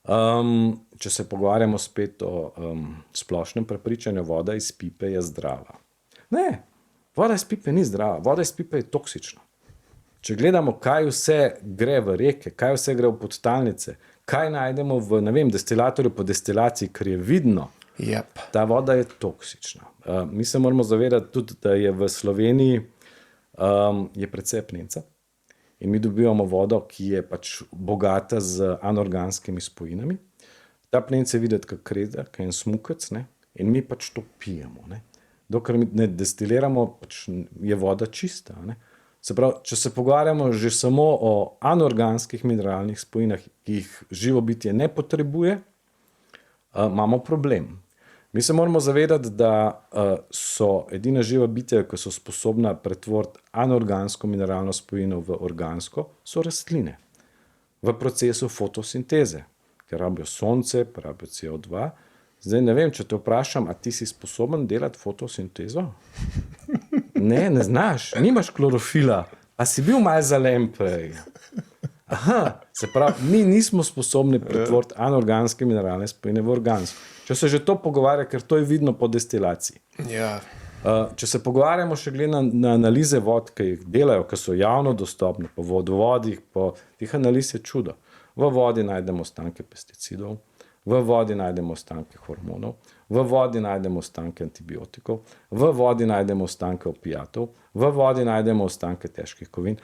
Če se pogovarjamo spet o splošnem prepričanju, voda iz pipe je zdrava. Ne, voda iz pipe ni zdrava, voda iz pipe je toksična. Če gledamo, kaj vse gre v reke, kaj vse gre v podtalnice, kaj najdemo v, ne vem, destilatorju po destilaciji, ker je vidno, ta voda je toksična. Mi se moramo zavedati tudi, da je v Sloveniji je precej apnenca in mi dobivamo vodo, ki je pač bogata z anorganskimi spojinami. Ta apnenec je videti kot kreda, kot en smukec, ne? In mi pač to pijemo. Ne? Dokler mi ne destiliramo, pač je voda čista. Ne? Se pravi, če se pogovarjamo že samo o anorganskih mineralnih spojinah, ki jih živo bitje ne potrebuje, imamo problem. Mi se moramo zavedati, da so edina živa bitja, ki so sposobna pretvoriti anorgansko mineralno spojino v organsko, so rastline. V procesu fotosinteze, ker rabijo sonce, rabijo CO2. Zdaj ne vem, če te vprašam, a ti si sposoben delati fotosintezo? Ne znaš, nimaš klorofila. A si bil malo zelen prej? Aha, se pravi, mi nismo sposobni pretvoriti anorganske mineralne spojine v organsko. Če se že to pogovarja, ker to je vidno po destilaciji. Ja. Če se pogovarjamo še glede na analize vod, ki jih delajo, ki so javno dostopne, po vodovodih, po teh analiz je čudo. V vodi najdemo ostanke pesticidov, v vodi najdemo ostanke hormonov, v vodi najdemo ostanke antibiotikov, v vodi najdemo ostanke opiatov, v vodi najdemo ostanke težkih kovin,